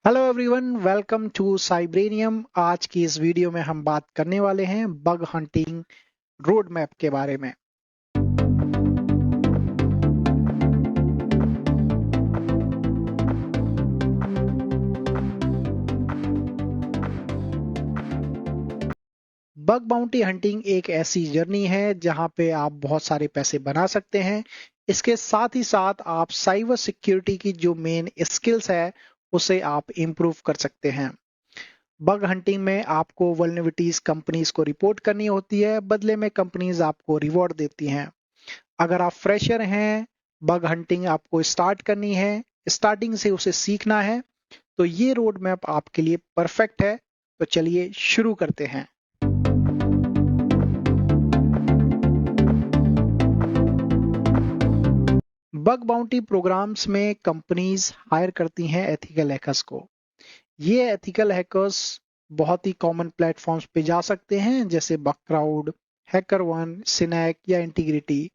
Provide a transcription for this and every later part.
Hello everyone, welcome to Cybranium. आज की इस वीडियो में हम बात करने वाले हैं बग हंटिंग रोड मैप के बारे में। बग बाउंटी हंटिंग एक ऐसी जर्नी है जहां पे आप बहुत सारे पैसे बना सकते हैं। इसके साथ ही साथ आप साइबर सिक्योरिटी की जो मेन स्किल्स है उसे आप इम्प्रूव कर सकते हैं। बग हंटिंग में आपको वल्नरेबिलिटीज कंपनीज को रिपोर्ट करनी होती है, बदले में कंपनीज आपको रिवॉर्ड देती हैं। अगर आप फ्रेशर हैं, बग हंटिंग आपको स्टार्ट करनी है, स्टार्टिंग से उसे सीखना है, तो ये रोड मैप आपके लिए परफेक्ट है। तो चलिए शुरू करते हैं। बग बाउंटी प्रोग्राम्स में कंपनीज हायर करती हैं एथिकल हैकर्स को। ये एथिकल हैकर्स बहुत ही कॉमन प्लेटफॉर्म्स पे जा सकते हैं, जैसे बगक्राउड, हैकर1, सिनैक या इंटीग्रिटी।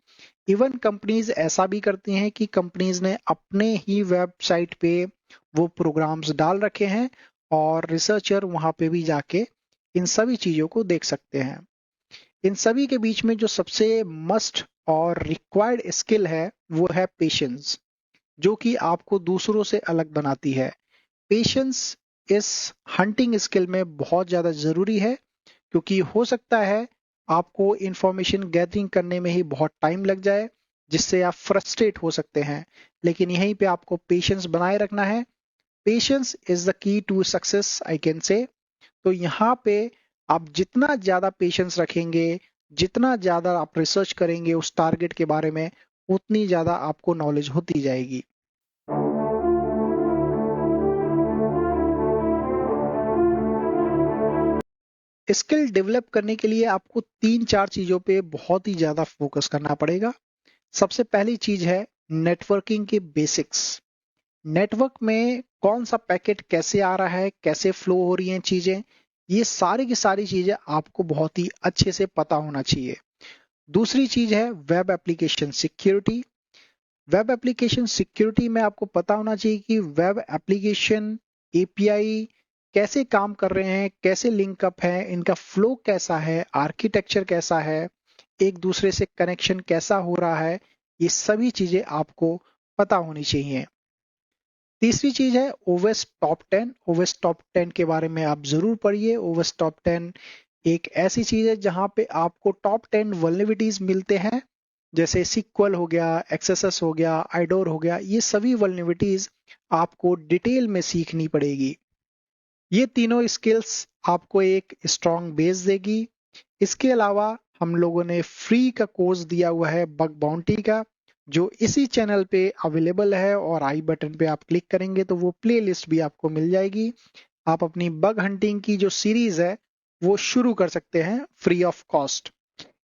इवन कंपनीज ऐसा भी करती हैं कि कंपनीज ने अपने ही वेबसाइट पे वो प्रोग्राम्स डाल रखे हैं और रिसर्चर वहां पे भी जाके इन सभी चीजों को देख सकते हैं। इन सभी के बीच में जो सबसे मस्ट और रिक्वायर्ड स्किल है वो है पेशेंस, जो कि आपको दूसरों से अलग बनाती है। पेशेंस इस हंटिंग स्किल में बहुत ज्यादा जरूरी है, क्योंकि हो सकता है आपको इंफॉर्मेशन गैदरिंग करने में ही बहुत टाइम लग जाए, जिससे आप फ्रस्ट्रेट हो सकते हैं। लेकिन यहीं पे आपको पेशेंस बनाए रखना है। Patience is the key to success, I can say. तो यहाँ पे आप जितना ज्यादा पेशेंस रखेंगे, जितना ज्यादा आप रिसर्च करेंगे उस टारगेट के बारे में, उतनी ज्यादा आपको नॉलेज होती जाएगी। स्किल डेवलप करने के लिए आपको तीन चार चीजों पे बहुत ही ज्यादा फोकस करना पड़ेगा। सबसे पहली चीज है नेटवर्किंग के बेसिक्स। नेटवर्क में कौन सा पैकेट कैसे आ रहा है, कैसे फ्लो हो रही हैं चीजें, ये सारी की सारी चीजें आपको बहुत ही अच्छे से पता होना चाहिए। दूसरी चीज है web application security. Web application security में आपको पता होना चाहिए कि वेब एप्लीकेशन एपीआई कैसे काम कर रहे हैं, कैसे लिंकअप है, इनका फ्लो कैसा है, आर्किटेक्चर कैसा है, एक दूसरे से कनेक्शन कैसा हो रहा है। ये सभी चीजें आपको पता होनी चाहिए। तीसरी चीज है ओवेस टॉप 10। ओवेस टॉप 10 के बारे में आप जरूर पढ़िए। ओवेस टॉप 10 एक ऐसी चीज है जहां पे आपको टॉप 10 वल्नरेबिलिटीज मिलते हैं, जैसे सिक्वल हो गया, एक्सेसस हो गया, आइडोर हो गया। ये सभी वल्नरेबिलिटीज आपको डिटेल में सीखनी पड़ेगी। ये तीनों स्किल्स आपको एक स्ट्रॉन्ग बेस देगी। इसके अलावा हम लोगों ने फ्री का कोर्स दिया हुआ है बग बाउंटी का, जो इसी चैनल पे अवेलेबल है, और आई बटन पे आप क्लिक करेंगे तो वो प्ले लिस्ट भी आपको मिल जाएगी। आप अपनी बग हंटिंग की जो सीरीज है वो शुरू कर सकते हैं फ्री ऑफ कॉस्ट।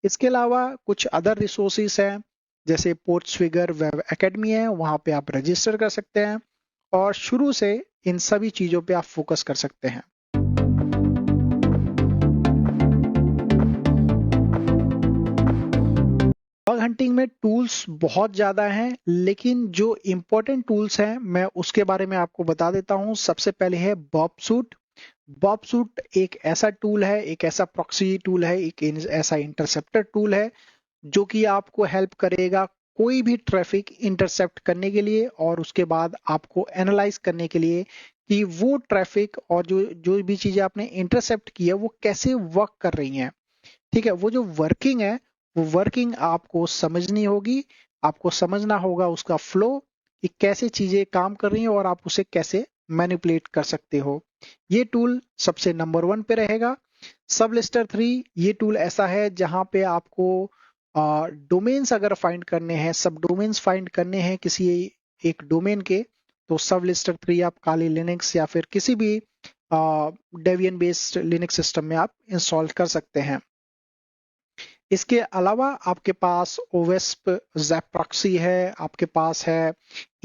इसके अलावा कुछ अदर रिसोर्सेस हैं, जैसे पोर्ट्सफिगर वेब एकेडमी है, वहां पे आप रजिस्टर कर सकते हैं और शुरू से इन सभी चीजों पे आप फोकस कर सकते हैं। बग हंटिंग में टूल्स बहुत ज्यादा हैं, लेकिन जो इंपॉर्टेंट टूल्स हैं मैं उसके बारे में आपको बता देता हूं। सबसे पहले है बॉबसूट। बॉबसूट एक ऐसा टूल है, एक ऐसा प्रॉक्सी टूल है, एक ऐसा इंटरसेप्टर टूल है जो कि आपको हेल्प करेगा कोई भी ट्रैफिक इंटरसेप्ट करने के लिए, और उसके बाद आपको एनालाइज करने के लिए कि वो ट्रैफिक और जो जो भी चीजें आपने इंटरसेप्ट की है वो कैसे वर्क कर रही हैं। ठीक है, वो जो वर्किंग है वो वर्किंग आपको समझनी होगी। आपको समझना होगा उसका फ्लो, कि कैसे चीजें काम कर रही हैं और आप उसे कैसे मैनिपुलेट कर सकते हो। ये टूल सबसे नंबर 1 पे रहेगा। सबलिस्टर 3 ये टूल ऐसा है जहां पे आपको डोमेन्स अगर फाइंड करने हैं, सब डोमेन्स फाइंड करने हैं किसी एक डोमेन के, तो सबलिस्टर 3 आप काली लिनक्स या फिर किसी भी डेबियन बेस्ड लिनक्स सिस्टम में आप इंस्टॉल कर सकते हैं। इसके अलावा आपके पास ओवेस्प जैप प्रॉक्सी है, आपके पास है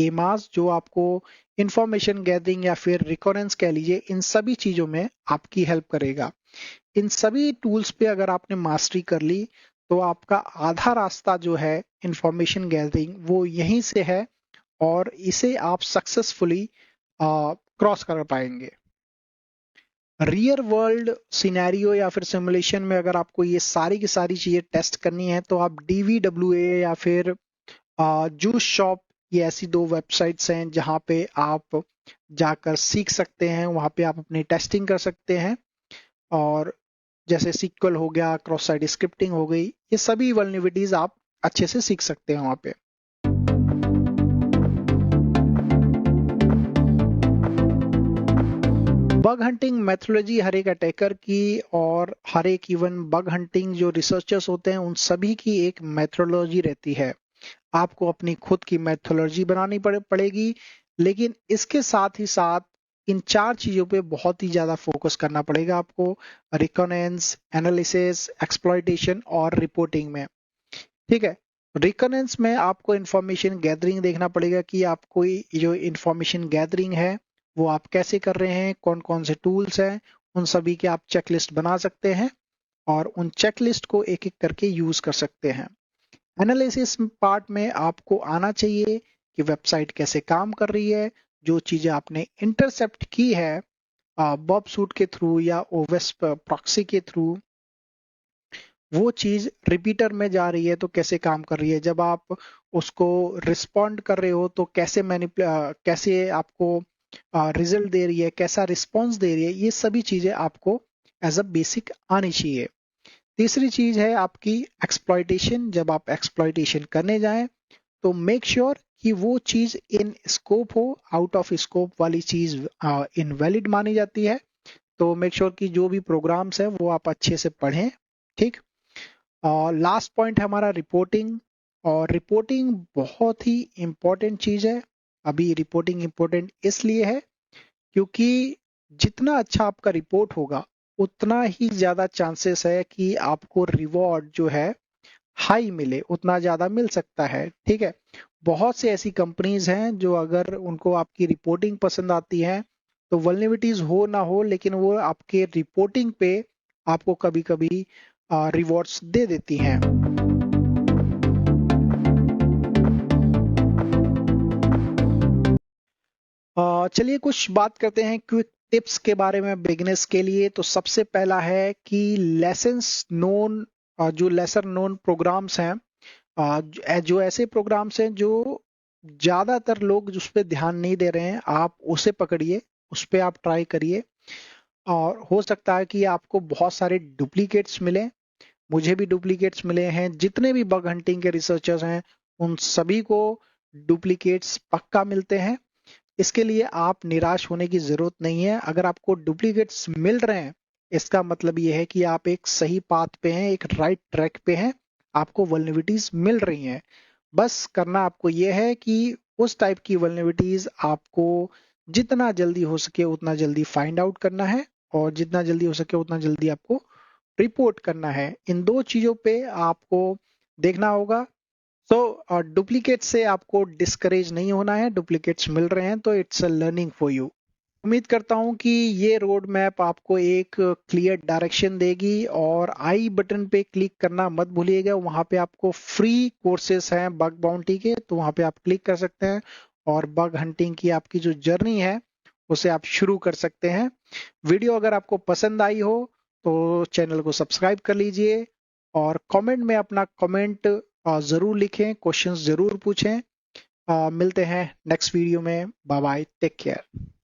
एमास, जो आपको इंफॉर्मेशन गैदरिंग या फिर रिकॉरेंस कह लीजिए, इन सभी चीजों में आपकी हेल्प करेगा। इन सभी टूल्स पे अगर आपने मास्टरी कर ली तो आपका आधा रास्ता जो है इंफॉर्मेशन गैदरिंग वो यहीं से है, और इसे आप सक्सेसफुली क्रॉस कर पाएंगे। रियल वर्ल्ड सिनेरियो या फिर सिमुलेशन में अगर आपको ये सारी की सारी चीजें टेस्ट करनी है तो आप DVWA या फिर जूस शॉप, ये ऐसी दो वेबसाइट्स हैं जहां पे आप जाकर सीख सकते हैं। वहां पे आप अपनी टेस्टिंग कर सकते हैं, और जैसे सीक्वल हो गया, क्रॉस साइट स्क्रिप्टिंग हो गई, ये सभी वल्नरेबिलिटीज आप अच्छे से सीख सकते हैं वहां पे। बग हंटिंग मेथोडोलॉजी हर एक अटैकर की और हर एक इवन बग हंटिंग जो रिसर्चर्स होते हैं उन सभी की एक मेथोडोलॉजी रहती है। आपको अपनी खुद की मेथोडोलॉजी बनानी पड़ेगी, लेकिन इसके साथ ही साथ इन चार चीजों पे बहुत ही ज्यादा फोकस करना पड़ेगा आपको, रिकॉनेंस, एनालिसिस, एक्सप्लॉइटेशन और रिपोर्टिंग में। ठीक है। रिकनेंस में आपको इंफॉर्मेशन गैदरिंग देखना पड़ेगा कि आपको जो इंफॉर्मेशन गैदरिंग है वो आप कैसे कर रहे हैं, कौन कौन से टूल्स हैं, उन सभी के आप चेकलिस्ट बना सकते हैं और उन चेकलिस्ट को एक एक करके यूज कर सकते हैं। एनालिसिस पार्ट में आपको आना चाहिए कि वेबसाइट कैसे काम कर रही है, जो चीजें आपने इंटरसेप्ट की है बॉब सूट के थ्रू या ओवेस्प प्रॉक्सी के थ्रू, वो चीज रिपीटर में जा रही है तो कैसे काम कर रही है, जब आप उसको रिस्पॉन्ड कर रहे हो तो कैसे आपको रिजल्ट दे रही है, कैसा रिस्पॉन्स दे रही है, ये सभी चीजें आपको एज अ बेसिक आनी चाहिए। तीसरी चीज है आपकी एक्सप्लॉइटेशन। जब आप एक्सप्लॉइटेशन करने जाएं तो मेक श्योर कि वो चीज इन स्कोप हो, आउट ऑफ स्कोप वाली चीज इनवैलिड मानी जाती है। तो मेक श्योर कि जो भी प्रोग्राम्स है वो आप अच्छे से पढ़ें। ठीक। और लास्ट पॉइंट है हमारा रिपोर्टिंग, और रिपोर्टिंग बहुत ही इंपॉर्टेंट चीज है। अभी रिपोर्टिंग इंपॉर्टेंट इसलिए है क्योंकि जितना अच्छा आपका रिपोर्ट होगा उतना ही ज्यादा चांसेस है कि आपको रिवॉर्ड जो है हाई मिले, उतना ज्यादा मिल सकता है। ठीक है। बहुत सी ऐसी कंपनीज हैं जो अगर उनको आपकी रिपोर्टिंग पसंद आती है तो वल्नरेबिलिटीज हो ना हो लेकिन वो आपके रिपोर्टिंग पे आपको कभी कभी रिवॉर्ड्स दे देती हैं। चलिए कुछ बात करते हैं क्विक टिप्स के बारे में बिगनर्स के लिए। तो सबसे पहला है कि लेसन्स नोन, जो लेसर नोन प्रोग्राम्स हैं, जो ऐसे प्रोग्राम्स हैं जो ज्यादातर लोग उस पर ध्यान नहीं दे रहे हैं, आप उसे पकड़िए, उस पर आप ट्राई करिए। और हो सकता है कि आपको बहुत सारे डुप्लीकेट्स मिले। मुझे भी डुप्लीकेट्स मिले हैं। जितने भी बग हंटिंग के रिसर्चर्स हैं उन सभी को डुप्लीकेट्स पक्का मिलते हैं। इसके लिए आप निराश होने की जरूरत नहीं है। अगर आपको डुप्लीकेट्स मिल रहे हैं इसका मतलब ये है कि आप एक सही पाथ पे हैं, एक राइट ट्रैक पे हैं, आपको वल्नरेबिलिटीज मिल रही हैं। बस करना आपको ये है कि उस टाइप की वल्नरेबिलिटीज आपको जितना जल्दी हो सके उतना जल्दी फाइंड आउट करना है, और जितना जल्दी हो सके उतना जल्दी आपको रिपोर्ट करना है। इन दो चीजों पे आपको देखना होगा। तो डुप्लीकेट से आपको डिस्करेज नहीं होना है, डुप्लीकेट्स मिल रहे हैं तो it's a learning for you. उम्मीद करता हूं कि ये रोड मैप आपको एक क्लियर डायरेक्शन देगी, और आई बटन पे क्लिक करना मत भूलिएगा। वहां पे आपको फ्री कोर्सेस हैं बग बाउंटी के, तो वहां पे आप क्लिक कर सकते हैं और बग हंटिंग की आपकी जो जर्नी है उसे आप शुरू कर सकते हैं। वीडियो अगर आपको पसंद आई हो तो चैनल को सब्सक्राइब कर लीजिए, और कमेंट में अपना कमेंट जरूर लिखें, क्वेश्चंस जरूर पूछें। मिलते हैं नेक्स्ट वीडियो में। Bye bye, take care.